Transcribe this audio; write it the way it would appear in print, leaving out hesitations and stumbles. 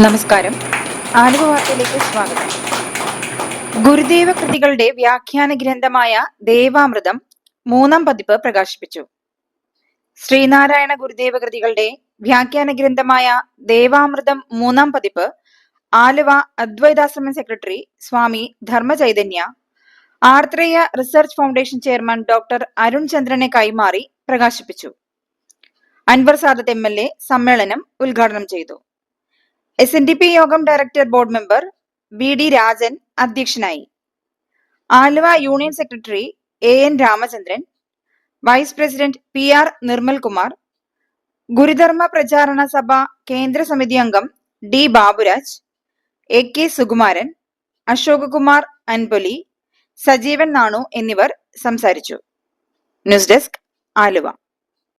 നമസ്കാരം. ആലുവ വാർത്തയിലേക്ക് സ്വാഗതം. ഗുരുദേവ കൃതികളുടെ വ്യാഖ്യാന ഗ്രന്ഥമായ ദേവാമൃതം 3-ാം പതിപ്പ് പ്രകാശിപ്പിച്ചു. ശ്രീനാരായണ ഗുരുദേവ കൃതികളുടെ വ്യാഖ്യാന ഗ്രന്ഥമായ ദേവാമൃതം 3-ാം പതിപ്പ് Aluva Advaithashramam secretary Swami Dharmachaithanya, Arthreya research foundation chairman doctor Arun ചന്ദ്രനെ കൈമാറി പ്രകാശിപ്പിച്ചു. അൻവർ സാദത്ത് MLA സമ്മേളനം ഉദ്ഘാടനം ചെയ്തു. SNDP യോഗം director board member VD Rajan അധ്യക്ഷനായി. Aluva union secretary AN Ramachandran, vice president PR Nirmalkumar, Gurudharma Pracharana Sabha കേന്ദ്ര സമിതി അംഗം D ബാബുരാജ്, AK സുകുമാരൻ, അശോക് കുമാർ അൻപൊലി, സജീവൻ നാണു എന്നിവർ സംസാരിച്ചു. News desk, Aluva.